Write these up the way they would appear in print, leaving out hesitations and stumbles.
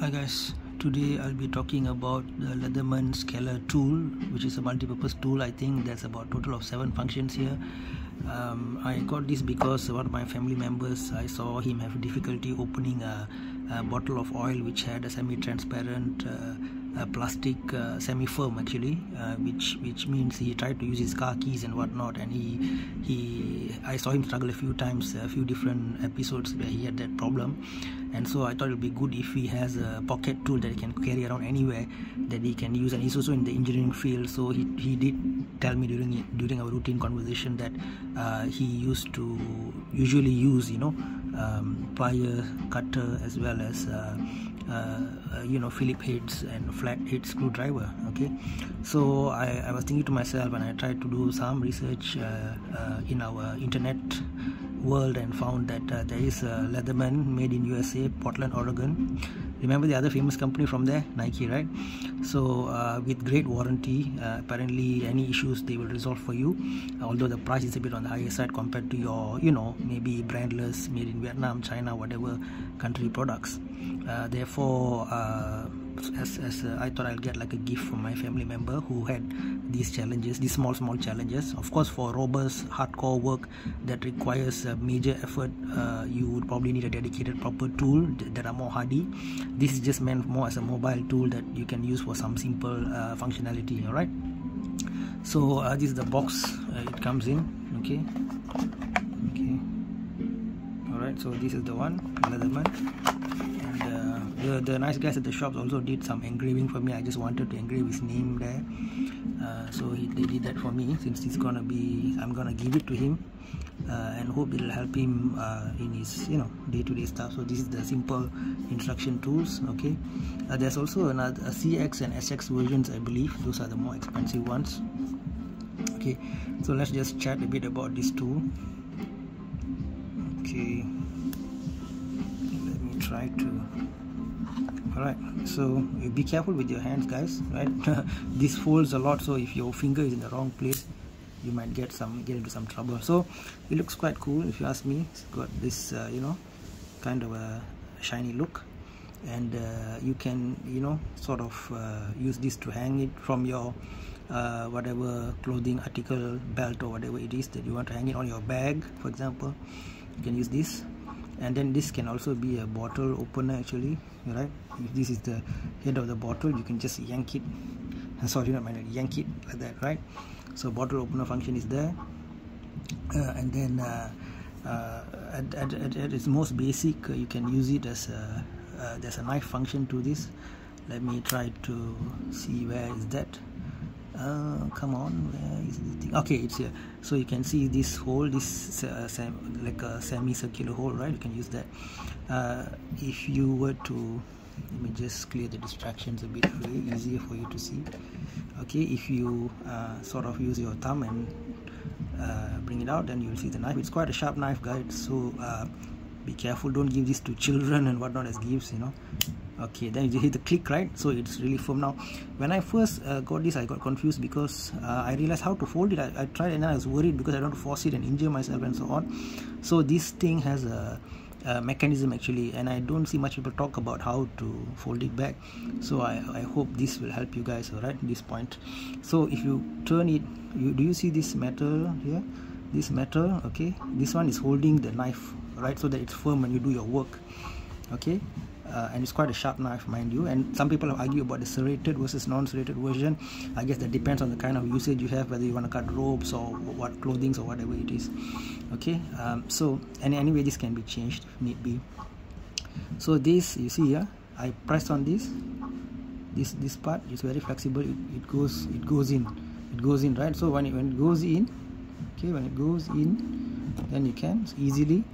Hi guys, today I'll be talking about the Leatherman Skeletool, which is a multi-purpose tool. I think there's about a total of 7 functions here. I got this because one of my family members, I saw him have difficulty opening a bottle of oil which had a semi-transparent plastic, semi-firm actually, which means he tried to use his car keys and whatnot, and I saw him struggle a few times, a few different episodes where he had that problem. And so I thought it would be good if he has a pocket tool that he can carry around anywhere that he can use. And he's also in the engineering field, so he did tell me during our routine conversation that he usually use plier cutter as well as Phillips heads and flat head screwdriver. Okay, so I was thinking to myself, and I tried to do some research in our internet world and found that there is a Leatherman made in USA, Portland, Oregon. Remember the other famous company from there, Nike, right? So with great warranty, apparently any issues they will resolve for you, although the price is a bit on the higher side compared to your maybe brandless, made in Vietnam, China, whatever country products. Therefore I thought I'll get like a gift from my family member who had these challenges, these small challenges. Of course, for robust hardcore work that requires major effort, you would probably need a dedicated proper tool that are more hardy. This is just meant more as a mobile tool that you can use for some simple functionality. All right, so this is the box it comes in. Okay, all right, so this is the one, Leatherman. The nice guys at the shops also did some engraving for me. I just wanted to engrave his name there, so they did that for me. Since I'm gonna give it to him and hope it'll help him in his day-to-day stuff. So this is the simple instruction tools. Okay, there's also another CX and SX versions, I believe. Those are the more expensive ones. Okay, so let's just chat a bit about this tool. Okay, let me try to. Alright, so be careful with your hands, guys, right? This folds a lot, so if your finger is in the wrong place, you might get into some trouble. So it looks quite cool, if you ask me. It's got this kind of a shiny look, and you can sort of use this to hang it from your whatever clothing article, belt or whatever it is that you want to hang it on your bag, for example. You can use this. And then this can also be a bottle opener actually, right? If this is the head of the bottle, you can just yank it, yank it like that, right? So bottle opener function is there. And then at its most basic, you can use it as there's a knife function to this. Let me try to see, where is that? Come on, where is the thing? Okay, it's here. So you can see this hole, this like a semicircular hole, right? You can use that. If you were to, let me just clear the distractions a bit for you, easier for you to see. Okay, if you sort of use your thumb and bring it out, then you'll see the knife. It's quite a sharp knife, guys, so be careful. Don't give this to children and whatnot as gifts, Okay, then you hit the click, right? So it's really firm. Now when I first got this, I got confused because I realized how to fold it. I tried, and I was worried because I don't want to force it and injure myself and so on. So this thing has a mechanism actually, and I don't see much people talk about how to fold it back. So I hope this will help you guys, all right, at this point. So if you turn it, do you see this metal here? This metal, okay, this one is holding the knife, right, so that it's firm when you do your work. Okay, and it's quite a sharp knife, mind you. And some people have argued about the serrated versus non-serrated version. I guess that depends on the kind of usage you have, whether you want to cut ropes or what clothing or whatever it is. Okay, so anyway, this can be changed if need be. So this, you see here, I press on this part. It's very flexible. It goes in, right? So when it goes in, okay, when it goes in, then you can easily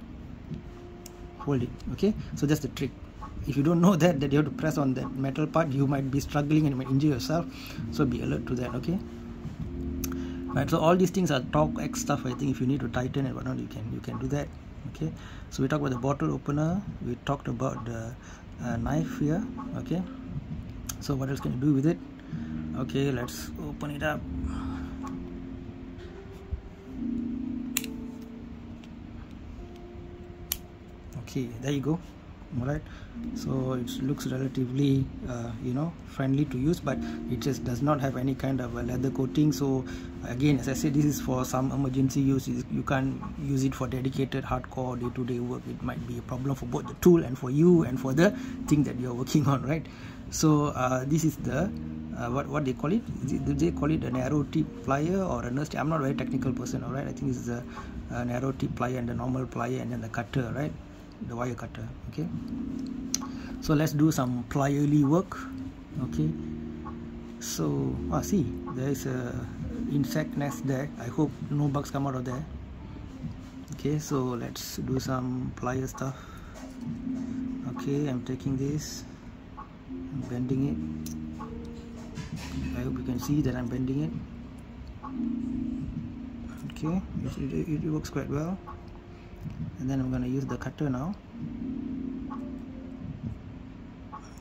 hold it. Okay, so that's the trick. If you don't know that you have to press on that metal part, you might be struggling and you might injure yourself, so be alert to that. Okay, right, so all these things are Torx X stuff. I think if you need to tighten and whatnot, you can do that. Okay, so we talked about the bottle opener, we talked about the knife here. Okay, so what else can you do with it? Okay, let's open it up. Okay, there you go. Alright, so it looks relatively you know, friendly to use, but it just does not have any kind of a leather coating. So again, as I said, this is for some emergency use. You can't use it for dedicated hardcore day-to-day work. It might be a problem for both the tool and for you and for the thing that you're working on, right? So this is the what they call it. Do they call it a narrow tip plier or a nurse tip? I'm not a very technical person, alright. I think this is a narrow tip plier and the normal plier and then the cutter, right? The wire cutter. Okay, so let's do some plierly work. Okay, so see, there is a insect nest there. I hope no bugs come out of there. Okay, so let's do some plier stuff. Okay, I'm taking this, I'm bending it. I hope you can see that I'm bending it. Okay, it works quite well. And then I'm going to use the cutter now.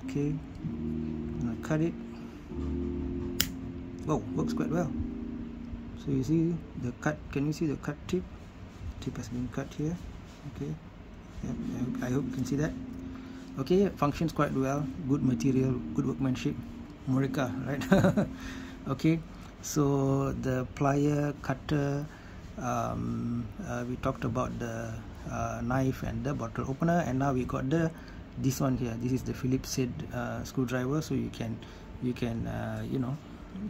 Okay, I'm going to cut it. Whoa, works quite well. So you see the cut, can you see the cut tip? Tip has been cut here. Okay, yep, I hope you can see that. Okay, it functions quite well. Good material, good workmanship. Murica, right? Okay, so the plier cutter, we talked about the knife and the bottle opener, and now we got this one here. This is the Phillips head screwdriver, so you can you know,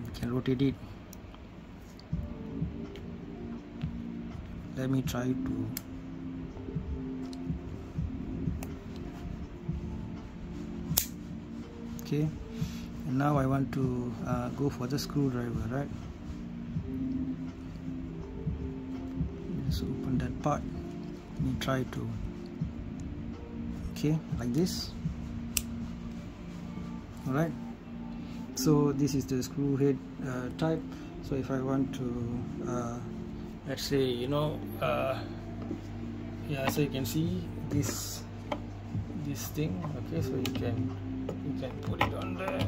you can rotate it. Let me try to okay, and now I want to go for the screwdriver, right? Just open that part. Let me try to, okay, like this. Alright, so this is the screw head type. So if I want to let's say, you know, yeah, so you can see this thing. Okay, so you can put it on the,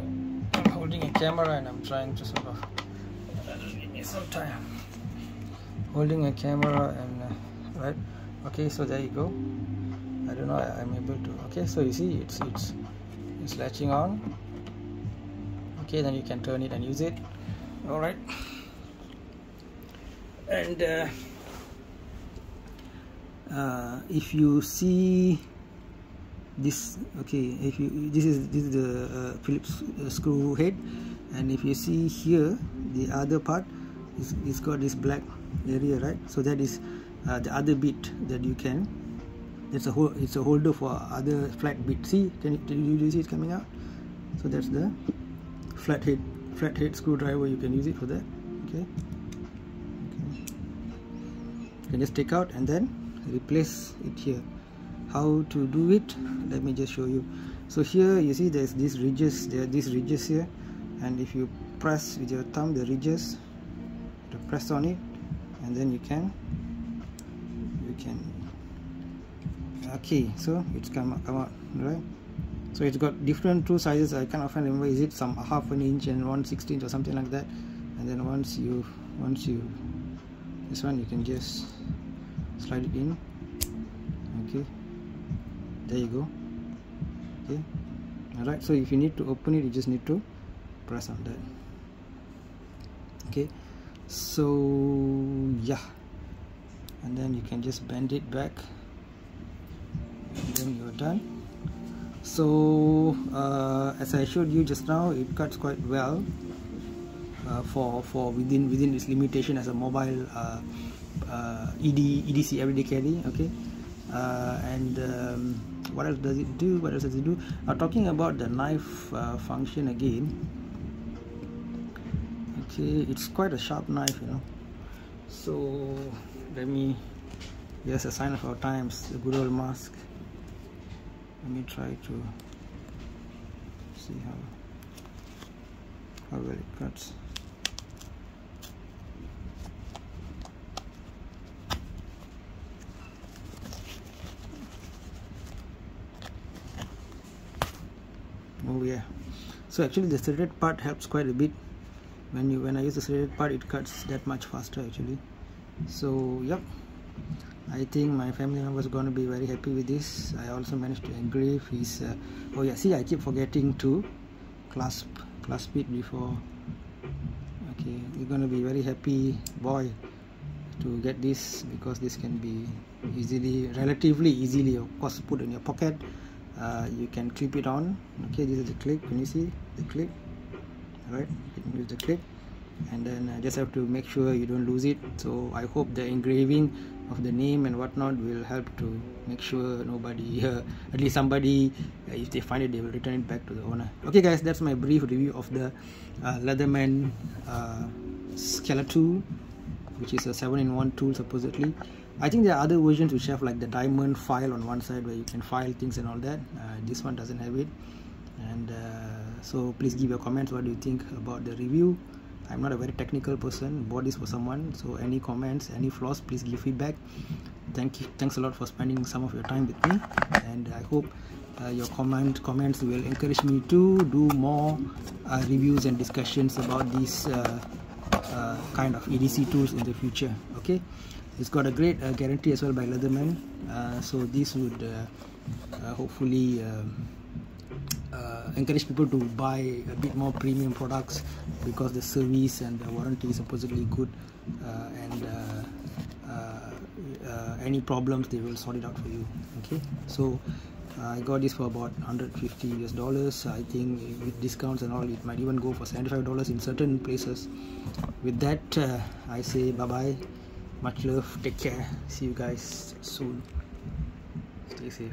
I'm holding a camera and I'm trying to sort of give me some time, holding a camera and right. Okay, so there you go. I don't know, I'm able to, okay, so you see it's latching on. Okay, then you can turn it and use it. All right, and if you see this, okay, if you, this is the Phillips screw head, and if you see here the other part it's got this black area, right? So that is the other bit that you can, it's a holder for other flat bit. See, do you see it coming out? So that's the flat head screwdriver. You can use it for that. Okay, you can just take out and then replace it here. How to do it? Let me just show you. So here you see there's these ridges. There are these ridges here, and if you press with your thumb the ridges, to press on it, and then you can okay, so it's come out, right? So it's got different two sizes. I can't often remember, is it some 1/2 inch and 1/16 or something like that. And then once you this one, you can just slide it in. Okay, there you go. Okay, alright, so if you need to open it, you just need to press on that. Okay, so yeah, and then you can just bend it back, and then you're done. So as I showed you just now, it cuts quite well for within its limitation as a mobile EDC, everyday carry. Okay, and what else does it do? What else does it do? Talking about the knife function again. Okay, it's quite a sharp knife, you know. So let me, yes, a sign of our times, the good old mask. Let me try to see how well it cuts. Oh yeah, so actually the threaded part helps quite a bit. When I use the threaded part, it cuts that much faster actually. So yep, I think my family members are going to be very happy with this. I also managed to engrave his oh yeah, see, I keep forgetting to clasp it before. Okay, you're going to be very happy boy to get this, because this can be relatively easily of course put in your pocket. You can clip it on. Okay, this is the clip. Can you see the clip? Alright, you can use the clip, and then just have to make sure you don't lose it. So I hope the engraving of the name and whatnot will help to make sure nobody at least somebody, if they find it, they will return it back to the owner. Okay guys, that's my brief review of the Leatherman Skeletool, which is a 7-in-1 tool supposedly. I think there are other versions which have like the diamond file on one side where you can file things and all that. This one doesn't have it. And so please give your comments. What do you think about the review? I'm not a very technical person, bought this for someone, so any comments, any flaws, please give feedback. Thanks a lot for spending some of your time with me, and I hope your comments will encourage me to do more reviews and discussions about these kind of EDC tools in the future. Okay, it's got a great guarantee as well by Leatherman, so this would hopefully encourage people to buy a bit more premium products, because the service and the warranty is supposedly good, and any problems they will sort it out for you. Okay, so I got this for about $150 US. I think with discounts and all, it might even go for $75 in certain places. With that, I say bye bye, much love, take care, see you guys soon, stay safe.